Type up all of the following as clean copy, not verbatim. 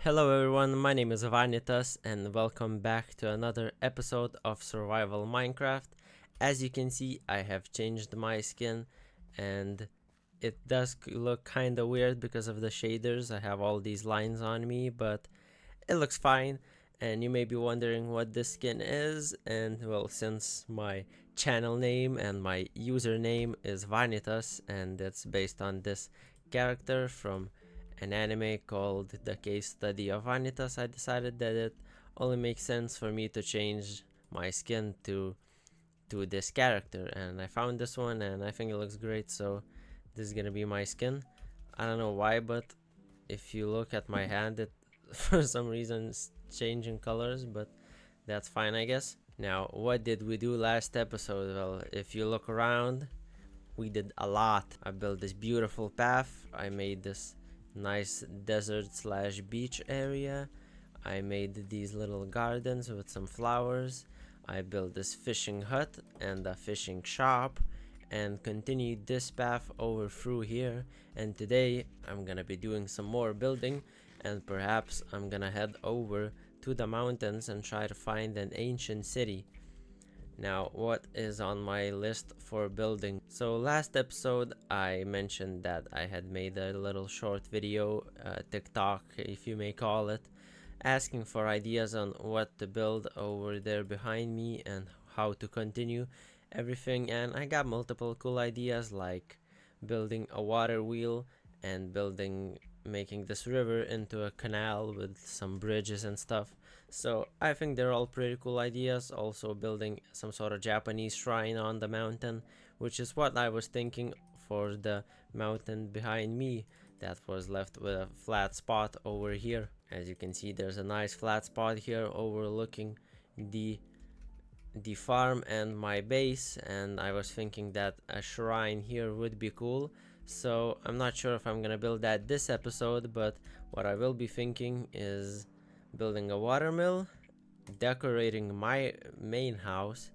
Hello everyone, my name is Wanitas and welcome back to another episode of Survival Minecraft. As you can see, I have changed my skin and it does look kinda weird because of the shaders. I have all these lines on me, but it looks fine. And you may be wondering what this skin is, and well, since my channel name and my username is Vanitas and it's based on this character from an anime called The Case Study of Wanitas, I decided that it only makes sense for me to change my skin to this character, and I found this one and I think it looks great, so this is gonna be my skin. I don't know why, but if you look at my hand, it for some reason it's changing colors, but that's fine, I guess. Now, what did we do last episode? Well, if you look around, we did a lot. I built this beautiful path. I made this nice desert slash beach area. I made these little gardens with some flowers. I built this fishing hut and a fishing shop and continued this path over through here. And today I'm gonna be doing some more building, and perhaps I'm gonna head over to the mountains and try to find an ancient city. Now, what is on my list for building? So last episode I mentioned that I had made a little short video, TikTok if you may call it, asking for ideas on what to build over there behind me and how to continue everything, and I got multiple cool ideas like building a water wheel and making this river into a canal with some bridges and stuff. So I think they're all pretty cool ideas. Also building some sort of Japanese shrine on the mountain, which is what I was thinking for the mountain behind me that was left with a flat spot over here. As you can see, there's a nice flat spot here overlooking the farm and my base, and I was thinking that a shrine here would be cool. So I'm not sure if I'm gonna build that this episode, but what I will be thinking is building a watermill, decorating my main house,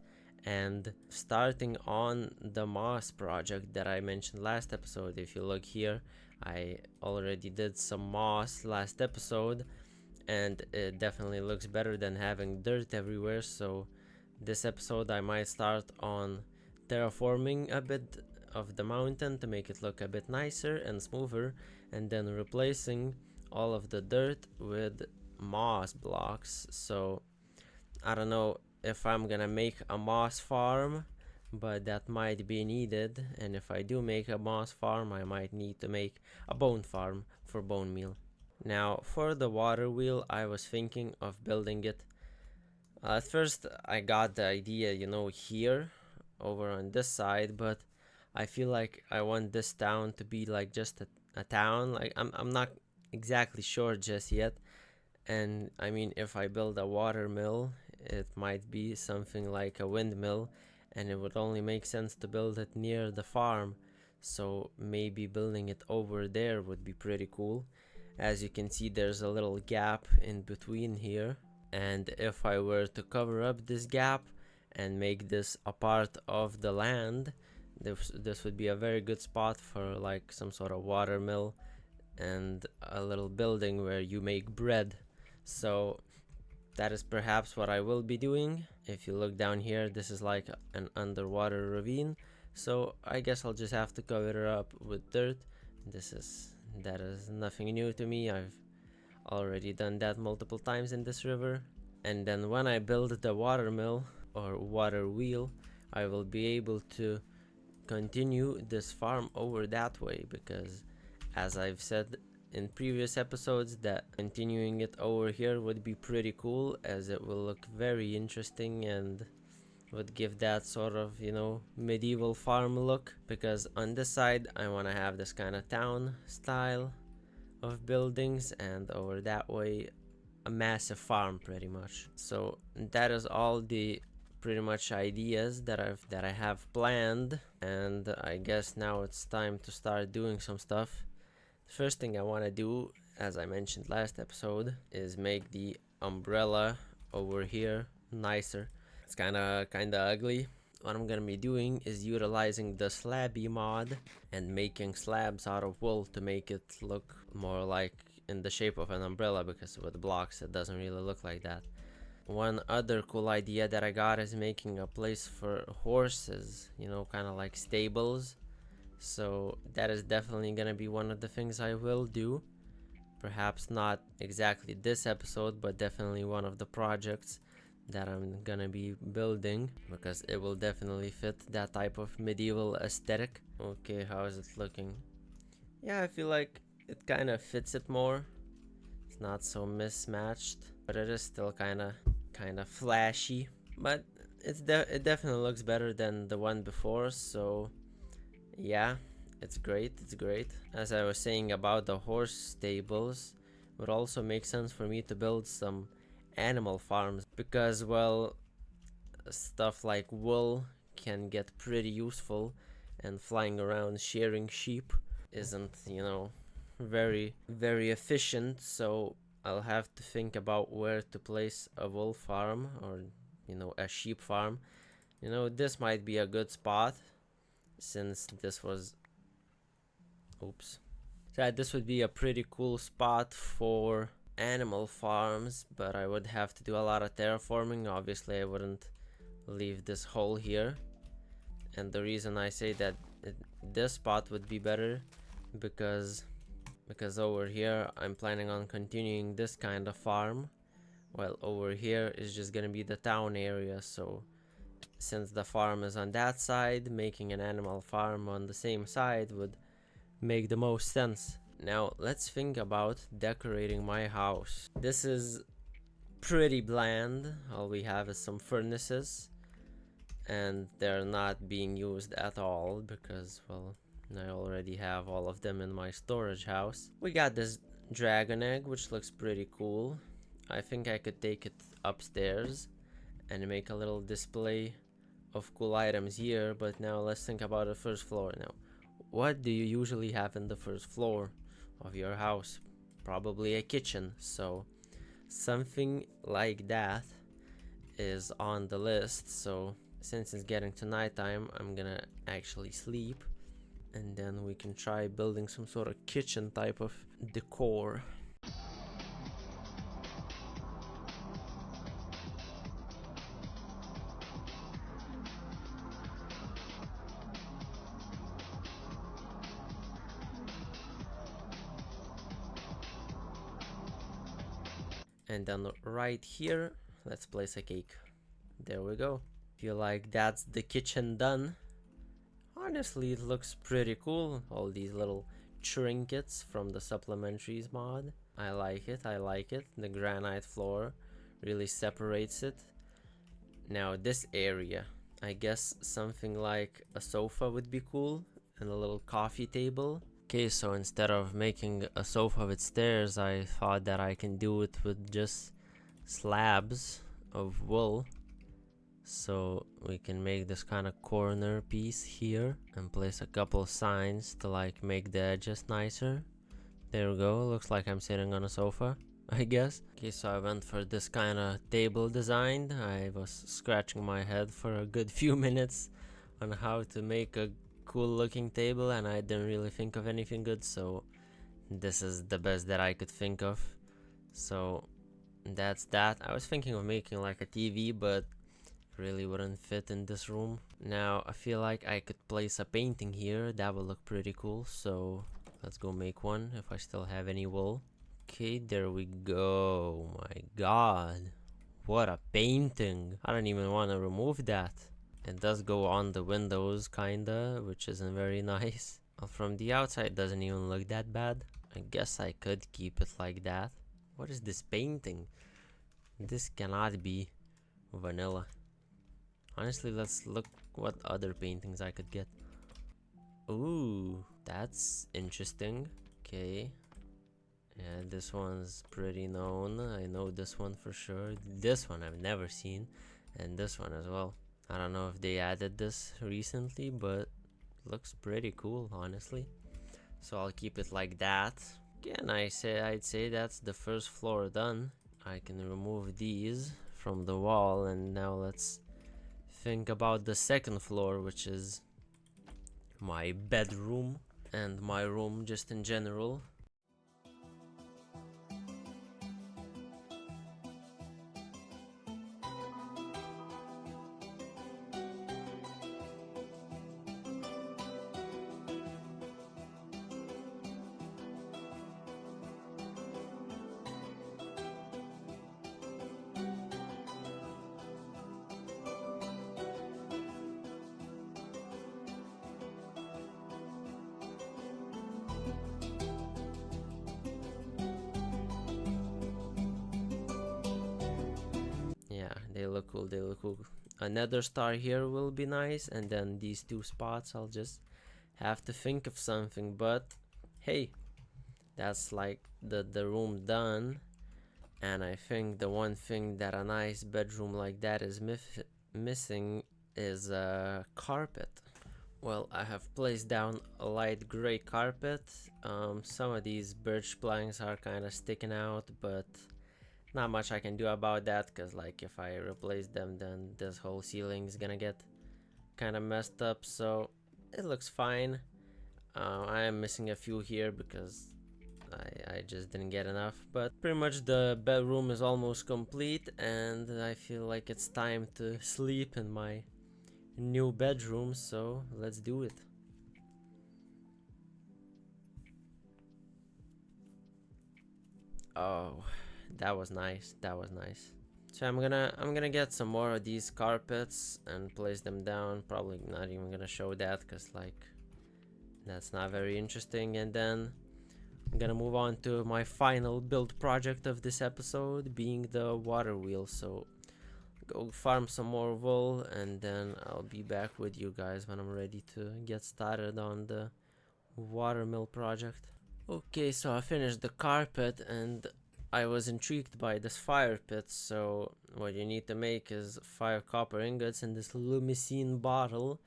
and starting on the moss project that I mentioned last episode. If you look here, I already did some moss last episode, and it definitely looks better than having dirt everywhere. So this episode I might start on terraforming a bit of the mountain to make it look a bit nicer and smoother, and then replacing all of the dirt with moss blocks. So I don't know if I'm gonna make a moss farm, but that might be needed, and if I do make a moss farm I might need to make a bone farm for bone meal. Now for the water wheel, I was thinking of building it. At first I got the idea, here over on this side, but I feel like I want this town to be like just a town. Like I'm not exactly sure just yet. And I mean, if I build a water mill, it might be something like a windmill, and it would only make sense to build it near the farm. So maybe building it over there would be pretty cool. As you can see, there's a little gap in between here, and if I were to cover up this gap and make this a part of the land, this would be a very good spot for like some sort of water mill and a little building where you make bread. So that is perhaps what I will be doing. If you look down here, this is like an underwater ravine, so I guess I'll just have to cover it up with dirt. That is nothing new to me. I've already done that multiple times in this river. And then when I build the water mill or water wheel, I will be able to continue this farm over that way, because as I've said in previous episodes, that continuing it over here would be pretty cool, as it will look very interesting and would give that sort of, medieval farm look. Because on this side I want to have this kind of town style of buildings, and over that way a massive farm pretty much. So that is all the pretty much ideas that I have planned, and I guess now it's time to start doing some stuff. The first thing I want to do, as I mentioned last episode, is make the umbrella over here nicer. It's kind of ugly. What I'm gonna be doing is utilizing the slabby mod and making slabs out of wool to make it look more like in the shape of an umbrella, because with blocks it doesn't really look like that. One other cool idea that I got is making a place for horses, you know, kind of like stables. So that is definitely gonna be one of the things I will do. Perhaps not exactly this episode, but definitely one of the projects that I'm gonna be building, because it will definitely fit that type of medieval aesthetic. Okay, how is it looking? Yeah, I feel like it kind of fits it more. It's not so mismatched, but it is still kind of flashy. But it definitely looks better than the one before, so yeah, it's great, it's great. As I was saying about the horse stables, it would also make sense for me to build some animal farms, because, well, stuff like wool can get pretty useful, and flying around shearing sheep isn't, you know, very efficient. So I'll have to think about where to place a wool farm, or, you know, a sheep farm. You know, this might be a good spot, since this was, oops, so this would be a pretty cool spot for animal farms, but I would have to do a lot of terraforming. Obviously I wouldn't leave this hole here, and the reason I say that this spot would be better, because over here I'm planning on continuing this kind of farm, while over here is just gonna be the town area. So since the farm is on that side, making an animal farm on the same side would make the most sense. Now let's think about decorating my house. This is pretty bland. All we have is some furnaces, and they're not being used at all because, well, I already have all of them in my storage house. We got this dragon egg, which looks pretty cool. I think I could take it upstairs and make a little display of cool items here. But now let's think about the first floor. Now, what do you usually have in the first floor of your house? Probably a kitchen. So something like that is on the list. So since it's getting to nighttime, I'm gonna actually sleep, and then we can try building some sort of kitchen type of decor. And then right here, let's place a cake. There we go. Feel like that's the kitchen done. Honestly, it looks pretty cool. All these little trinkets from the supplementaries mod. I like it, I like it. The granite floor really separates it. Now this area, I guess something like a sofa would be cool, and a little coffee table. Okay, so instead of making a sofa with stairs, I thought that I can do it with just slabs of wool. So we can make this kind of corner piece here and place a couple signs to like make the edges nicer. There we go, looks like I'm sitting on a sofa, I guess. Okay, so I went for this kind of table design. I was scratching my head for a good few minutes on how to make a cool looking table, and I didn't really think of anything good, so this is the best that I could think of. So that's that. I was thinking of making like a TV, but really wouldn't fit in this room. Now I feel like I could place a painting here. That would look pretty cool, so let's go make one if I still have any wool. Okay, there we go. My god, what a painting. I don't even want to remove that. It does go on the windows kinda, which isn't very nice. Well, from the outside it doesn't even look that bad. I guess I could keep it like that. What is this painting? This cannot be vanilla. Honestly, let's look what other paintings I could get. Ooh, that's interesting. Okay. Yeah, this one's pretty known. I know this one for sure. This one I've never seen. And this one as well. I don't know if they added this recently, but looks pretty cool, honestly. So I'll keep it like that. Again, I'd say that's the first floor done. I can remove these from the wall, and now let's think about the second floor, which is my bedroom and my room just in general. cool, they look cool. Another star here will be nice, and then these two spots I'll just have to think of something. But hey, that's like the room done. And I think the one thing that a nice bedroom like that is missing is a carpet. Well, I have placed down a light gray carpet. Some of these birch planks are kind of sticking out, but not much I can do about that, because like if I replace them, then this whole ceiling is gonna get kind of messed up. So it looks fine. I am missing a few here because I just didn't get enough, but pretty much the bedroom is almost complete, and I feel like it's time to sleep in my new bedroom, so let's do it. Oh, that was nice, that was nice. So I'm gonna get some more of these carpets and place them down. Probably not even gonna show that, because like that's not very interesting. And then I'm gonna move on to my final build project of this episode, being the water wheel. So go farm some more wool, and then I'll be back with you guys when I'm ready to get started on the watermill project. Okay, so I finished the carpet, and I was intrigued by this fire pit. So what you need to make is 5 copper ingots in this lumicine bottle,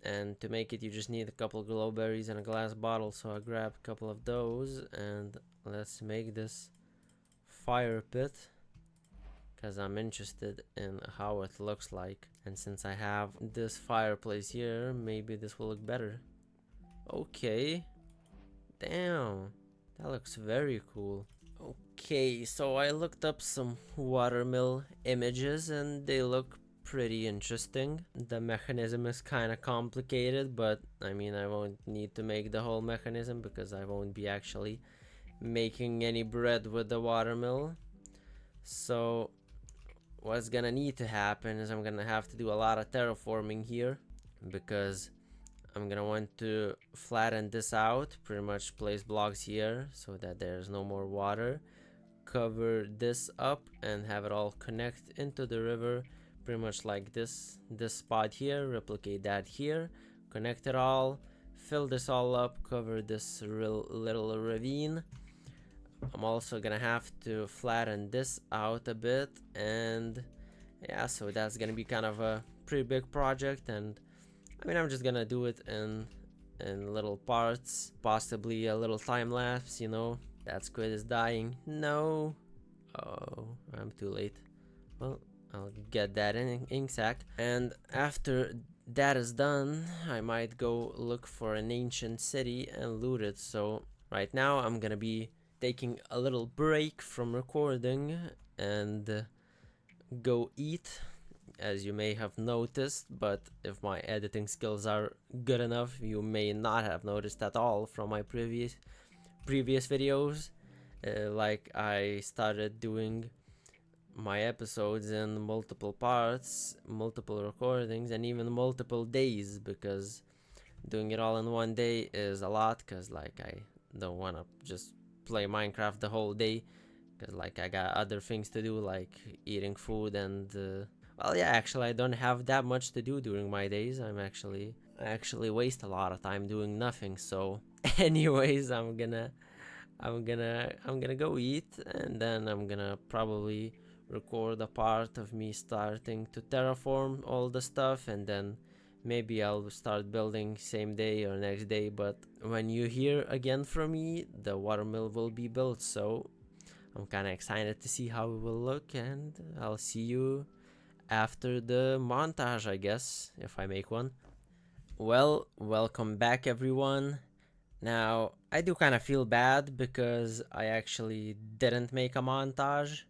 and to make it you just need a couple glowberries and a glass bottle. So I grabbed a couple of those, and let's make this fire pit, because I'm interested in how it looks like. And since I have this fireplace here, maybe this will look better. Okay, damn, that looks very cool. Okay, so I looked up some watermill images, and they look pretty interesting. The mechanism is kind of complicated, but I mean, I won't need to make the whole mechanism because I won't be actually making any bread with the watermill. So what's gonna need to happen is I'm gonna have to do a lot of terraforming here, because I'm gonna want to flatten this out, pretty much place blocks here so that there's no more water, cover this up and have it all connect into the river, pretty much like this spot here, replicate that here, connect it all, fill this all up, cover this little ravine. I'm also gonna have to flatten this out a bit, and yeah, so that's gonna be kind of a pretty big project. And I mean, I'm just gonna do it in little parts, possibly a little time lapse, you know. That squid is dying. No. Oh, I'm too late. Well, I'll get that in ink sac. And after that is done, I might go look for an ancient city and loot it. So right now I'm gonna be taking a little break from recording and go eat, as you may have noticed. But if my editing skills are good enough, you may not have noticed at all from my previous videos. Like, I started doing my episodes in multiple parts, multiple recordings, and even multiple days, because doing it all in one day is a lot, because like I don't want to just play Minecraft the whole day, because like I got other things to do, like eating food. And well, yeah, actually I don't have that much to do during my days. I actually waste a lot of time doing nothing. So anyways, I'm gonna go eat, and then I'm gonna probably record a part of me starting to terraform all the stuff, and then maybe I'll start building same day or next day. But when you hear again from me, the watermill will be built, so I'm kind of excited to see how it will look, and I'll see you after the montage, I guess, if I make one. Well, welcome back everyone. Now, I do kind of feel bad because I actually didn't make a montage.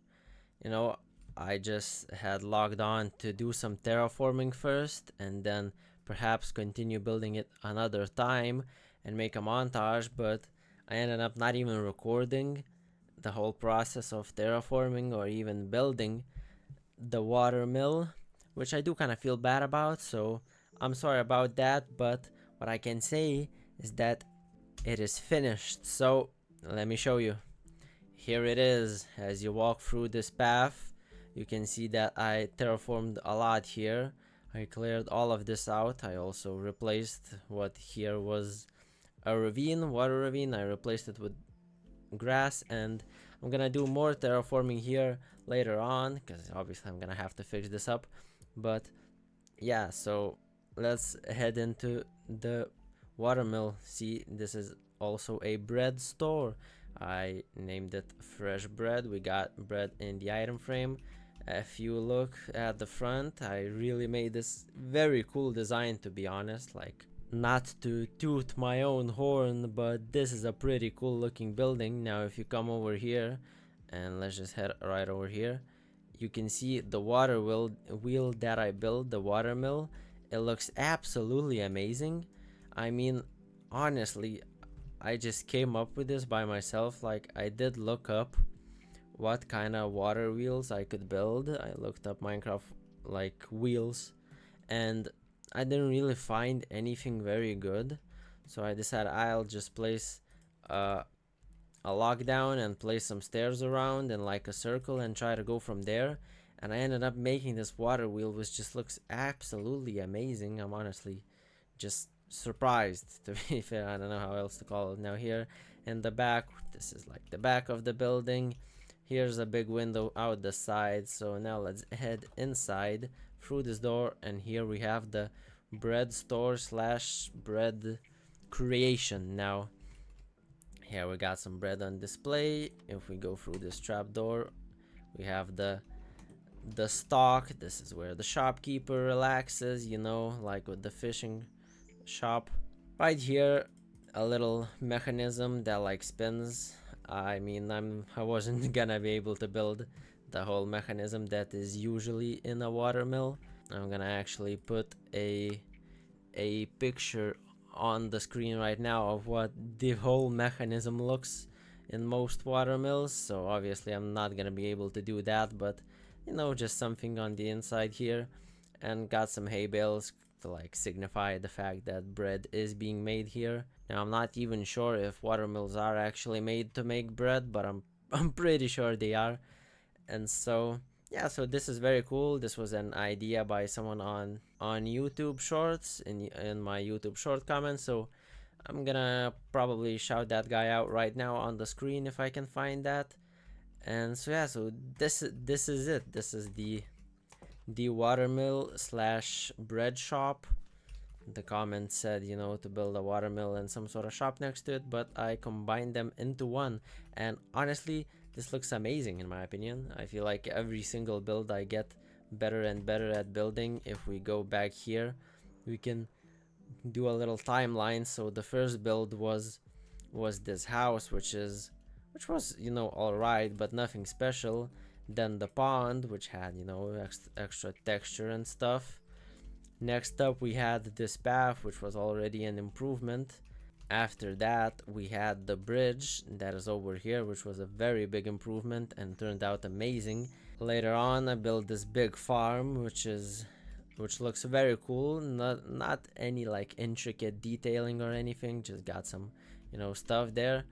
You know, I just had logged on to do some terraforming first, and then perhaps continue building it another time and make a montage, but I ended up not even recording the whole process of terraforming or even building the water mill, which I do kind of feel bad about. So I'm sorry about that, but what I can say is that it is finished. So let me show you. Here it is. As you walk through this path, You can see that I terraformed a lot here. I cleared all of this out. I also replaced what here was a ravine, water ravine. I replaced it with grass, and I'm gonna do more terraforming here later on because obviously I'm gonna have to fix this up. But yeah, so let's head into the watermill. See, this is also a bread store. I named it fresh bread. We got bread in the item frame. If you look at the front, I really made this very cool design, to be honest. Like, not to toot my own horn, but this is a pretty cool looking building. Now if you come over here, and let's just head right over here, you can see the water wheel that I built, the water mill. It looks absolutely amazing. I mean, honestly, I just came up with this by myself. Like, I did look up what kind of water wheels I could build. I looked up Minecraft like wheels, and I didn't really find anything very good. So I decided I'll just place a lockdown and place some stairs around in like a circle and try to go from there. And I ended up making this water wheel, which just looks absolutely amazing. I'm honestly just surprised, to be fair. I don't know how else to call it. Now here in the back, this is like the back of the building. Here's a big window out the side. So now let's head inside through this door, and here we have the bread store slash bread creation. Now here we got some bread on display. If we go through this trap door, we have the stock. This is where the shopkeeper relaxes, you know, like with the fishing shop. Right here, a little mechanism that like spins. I mean, I wasn't gonna be able to build the whole mechanism that is usually in a watermill. I'm gonna actually put a picture on the screen right now of what the whole mechanism looks in most watermills. So obviously I'm not gonna be able to do that, but you know, just something on the inside here. And got some hay bales to like signify the fact that bread is being made here. Now I'm not even sure if watermills are actually made to make bread, but I'm pretty sure they are. And so yeah, so this is very cool. This was an idea by someone on YouTube Shorts, in my YouTube short comments. So I'm gonna probably shout that guy out right now on the screen if I can find that. And so yeah, so this is it. This is the watermill slash bread shop. The comment said, you know, to build a watermill and some sort of shop next to it, but I combined them into one. And honestly, this looks amazing in my opinion. I feel like every single build I get better and better at building. If we go back here, we can do a little timeline. So the first build was this house, which was, you know, all right, but nothing special. Then the pond, which had, you know, extra texture and stuff. Next up, we had this path, which was already an improvement. After that, we had the bridge that is over here, which was a very big improvement and turned out amazing. Later on, I built this big farm, which looks very cool. Not any like intricate detailing or anything, just got some, you know, stuff there.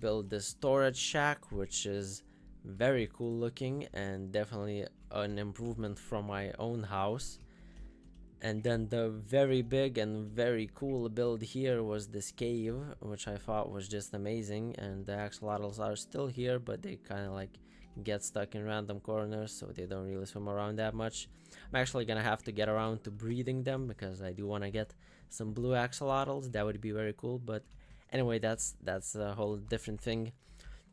Built this storage shack, which is very cool looking and definitely an improvement from my own house. And then the very big and very cool build here was this cave, which I thought was just amazing. And the axolotls are still here, but they kind of like get stuck in random corners, so they don't really swim around that much. I'm actually gonna have to get around to breeding them because I do want to get some blue axolotls. That would be very cool, but anyway, that's a whole different thing.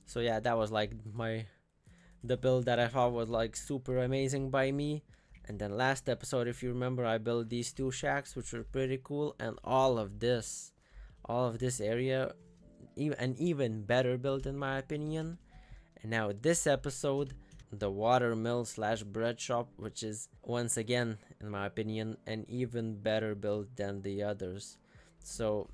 So yeah, that was like the build that I thought was like super amazing by me. And then last episode, if you remember, I built these two shacks, which were pretty cool. And all of this area, an even better build in my opinion. And now this episode, the watermill slash bread shop, which is once again, in my opinion, an even better build than the others. So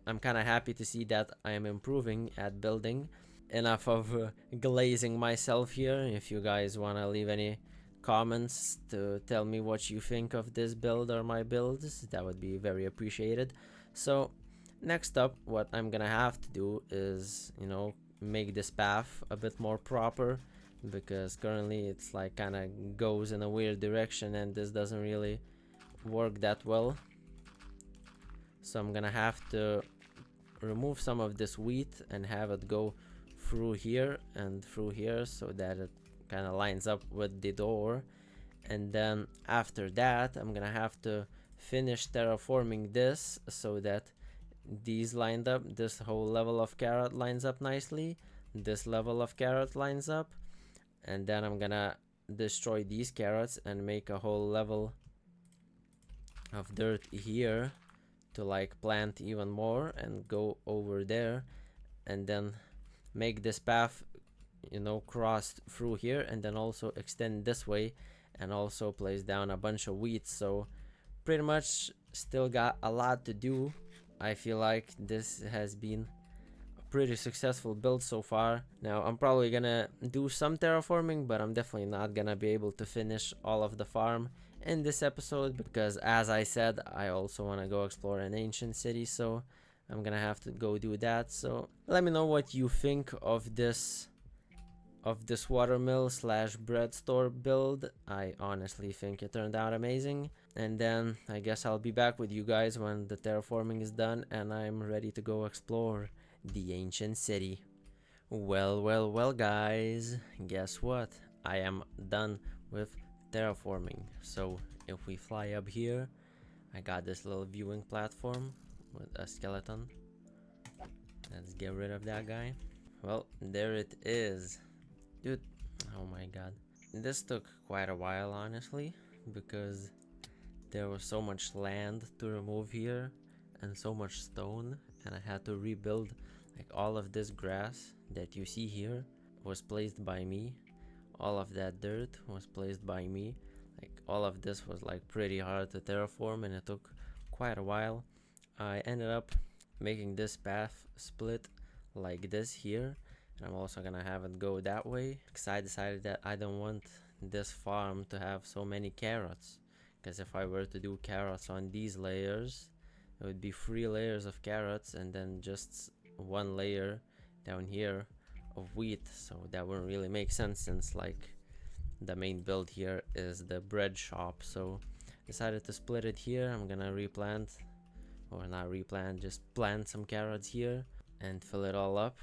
I'm kind of happy to see that I am improving at building. Enough of glazing myself here. If you guys want to leave any comments to tell me what you think of this build or my builds, that would be very appreciated. So next up, what I'm gonna have to do is, you know, make this path a bit more proper. because currently it's like kind of goes in a weird direction and this doesn't really work that well. So I'm gonna have to remove some of this wheat and have it go through here and through here so that it kind of lines up with the door. And then after that I'm gonna have to finish terraforming this so that these lined up, this whole level of carrot lines up nicely, this level of carrot lines up, and then I'm gonna destroy these carrots and make a whole level of dirt here to like plant even more and go over there, and then make this path, you know, cross through here, and then also extend this way and also place down a bunch of wheat. So pretty much still got a lot to do. I feel like this has been a pretty successful build so far. Now I'm probably gonna do some terraforming, but I'm definitely not gonna be able to finish all of the farm in this episode because, as I said, I also want to go explore an ancient city, so I'm gonna have to go do that. So let me know what you think of this watermill slash bread store build. I honestly think it turned out amazing. And then I guess I'll be back with you guys when the terraforming is done and I'm ready to go explore the ancient city. Well, guys, guess what? I am done with terraforming. So if we fly up here, I got this little viewing platform with a skeleton. Let's get rid of that guy. Well, there it is. Dude, oh my god. This took quite a while, honestly, because there was so much land to remove here and so much stone, and I had to rebuild. Like, all of this grass that you see here was placed by me. All of that dirt was placed by me. Like, all of this was like pretty hard to terraform and it took quite a while. I ended up making this path split like this here, and I'm also gonna have it go that way because I decided that I don't want this farm to have so many carrots, because if I were to do carrots on these layers, it would be 3 layers of carrots and then just 1 layer down here of wheat, so that wouldn't really make sense since like the main build here is the bread shop. So decided to split it here. I'm gonna replant, or not replant, just plant some carrots here and fill it all up,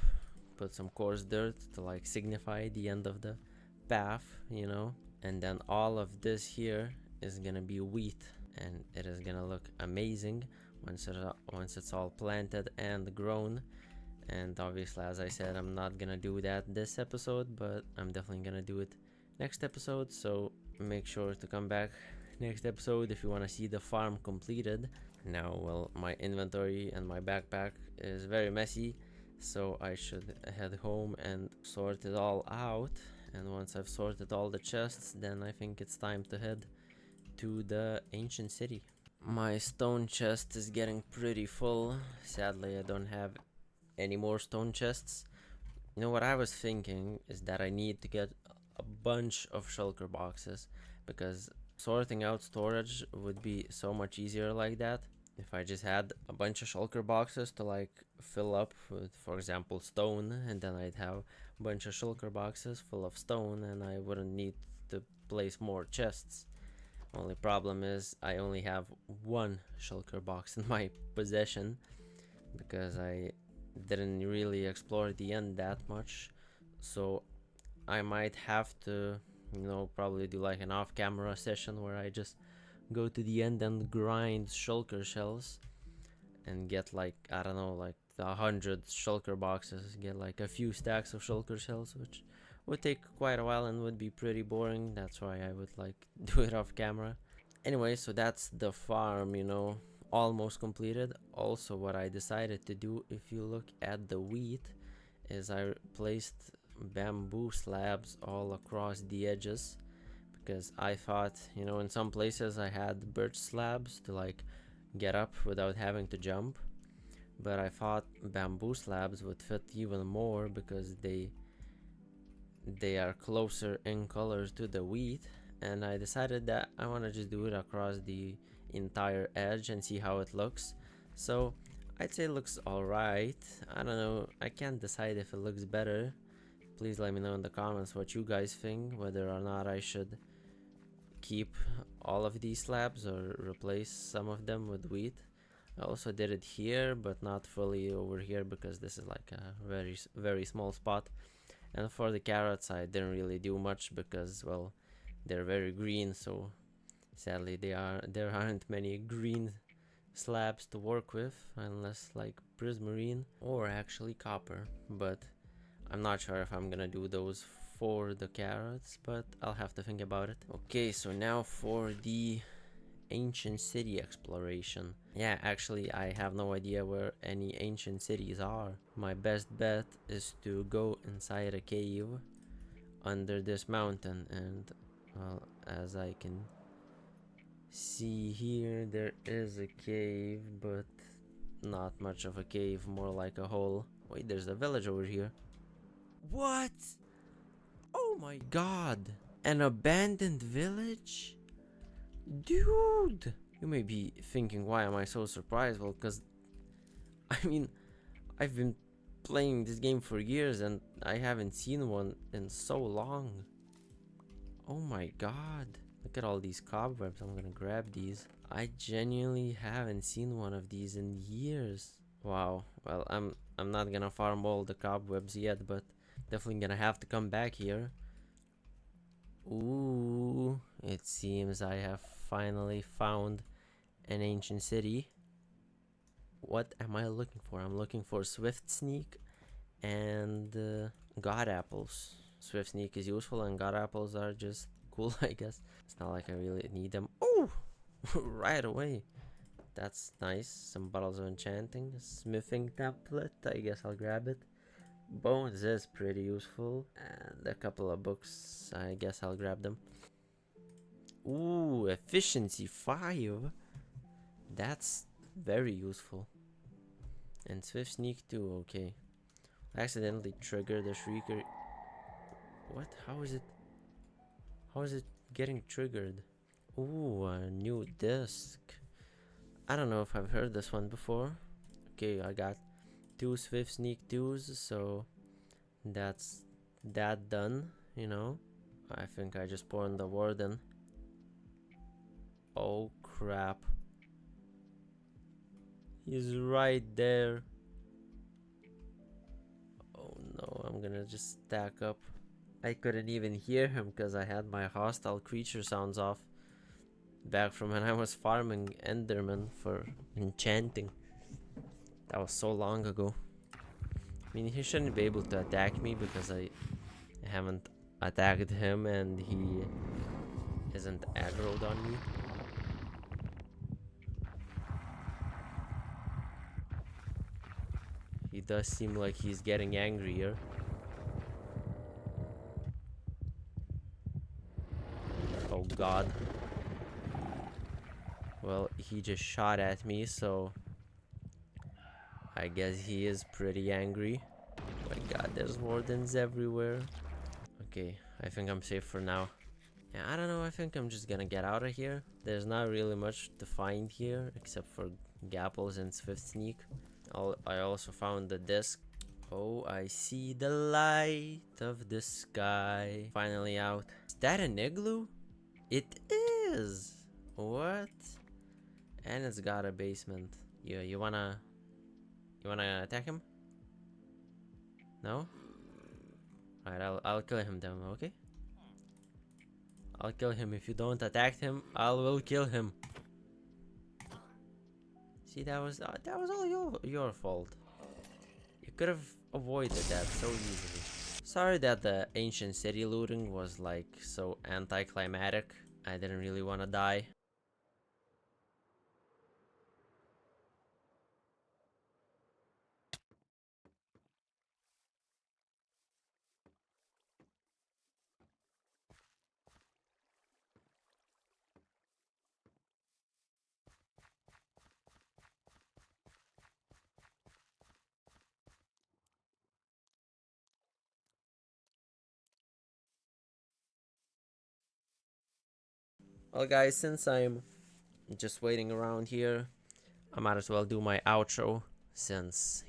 put some coarse dirt to like signify the end of the path, you know. And then all of this here is gonna be wheat, and it is gonna look amazing once it's all planted and grown. And obviously, as I said, I'm not gonna do that this episode, but I'm definitely gonna do it next episode. So make sure to come back next episode if you want to see the farm completed. Now, well, my inventory and my backpack is very messy, so I should head home and sort it all out. And once I've sorted all the chests, then I think it's time to head to the ancient city. My stone chest is getting pretty full. Sadly, I don't have any more stone chests. You know what I was thinking is that I need to get a bunch of shulker boxes, because sorting out storage would be so much easier like that if I just had a bunch of shulker boxes to like fill up with, for example, stone, and then I'd have a bunch of shulker boxes full of stone and I wouldn't need to place more chests. Only problem is I only have 1 shulker box in my possession because I didn't really explore the end that much. So I might have to, you know, probably do like an off-camera session where I just go to the end and grind shulker shells and get like, I don't know, like 100 shulker boxes, get like a few stacks of shulker shells, which would take quite a while and would be pretty boring. That's why I would like do it off camera. Anyway, so that's the farm, you know, almost completed. Also, what I decided to do, if you look at the wheat, is I placed bamboo slabs all across the edges, because I thought, you know, in some places I had birch slabs to like get up without having to jump, but I thought bamboo slabs would fit even more because they are closer in colors to the wheat, and I decided that I want to just do it across the entire edge and see how it looks. So I'd say it looks alright. I don't know, I can't decide if it looks better Please let me know in the comments what you guys think, whether or not I should keep all of these slabs or replace some of them with wheat. I also did it here, but not fully over here because this is like a very small spot. And for the carrots, I didn't really do much because, well, they're very green, so sadly there aren't many green slabs to work with unless like prismarine or actually copper, but I'm not sure if I'm gonna do those for the carrots, but I'll have to think about it. Okay, so now for the ancient city exploration. Yeah, actually I have no idea where any ancient cities are. My best bet is to go inside a cave under this mountain, and well, as I can see here, there is a cave, but not much of a cave, more like a hole. Wait, there's a village over here. What? Oh my god! An abandoned village? Dude! You may be thinking, why am I so surprised? Well, because, I mean, I've been playing this game for years and I haven't seen one in so long. Oh my god. Look at all these cobwebs. I'm gonna grab these. I genuinely haven't seen one of these in years. Wow. Well, I'm not gonna farm all the cobwebs yet, but definitely gonna have to come back here. Ooh, it seems I have finally found an ancient city. What am I looking for? I'm looking for Swift Sneak and God Apples. Swift Sneak is useful and God Apples are just cool, I guess. It's not like I really need them. Oh, right away. That's nice. Some bottles of enchanting. Smithing template. I guess I'll grab it. Bones is pretty useful. And a couple of books. I guess I'll grab them. Ooh, efficiency 5. That's very useful. And swift sneak too, okay. I accidentally triggered the shrieker. What? How is it? How is it getting triggered? Ooh, a new disc. I don't know if I've heard this one before. Okay, I got 2 swift sneak 2s, so that's that done, you know. I think I just spawned the warden. Oh crap. He's right there. Oh no, I'm gonna just stack up. I couldn't even hear him because I had my hostile creature sounds off. Back from when I was farming Enderman for enchanting. That was so long ago. I mean, he shouldn't be able to attack me because I haven't attacked him and he isn't aggroed on me. He does seem like he's getting angrier. Oh god. Well, he just shot at me, so I guess he is pretty angry. Oh my god, there's wardens everywhere. Okay, I think I'm safe for now. Yeah, I don't know, I think I'm just gonna get out of here. There's not really much to find here except for gapples and swift sneak. I also found the disc. Oh, I see the light of the sky. Finally out. Is that an igloo? It is! What? And it's got a basement. You wanna attack him? No? Alright, I'll kill him then, okay? I'll kill him. If you don't attack him, I will kill him. See, that was all your fault. You could have avoided that so easily. Sorry that the ancient city looting was like so anticlimactic. I didn't really want to die. Well guys, since I'm just waiting around here, I might as well do my outro. since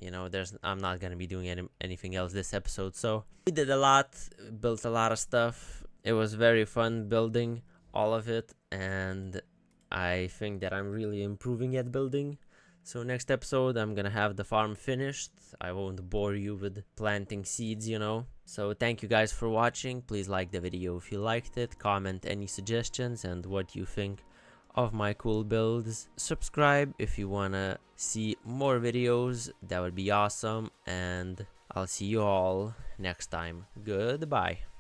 I'm not gonna be doing anything else this episode. So we did a lot, built a lot of stuff. It was very fun building all of it, and I think that I'm really improving at building. So next episode I'm gonna have the farm finished. I won't bore you with planting seeds, So thank you guys for watching. Please like the video if you liked it, comment any suggestions and what you think of my cool builds. Subscribe if you wanna see more videos, that would be awesome, and I'll see you all next time. Goodbye.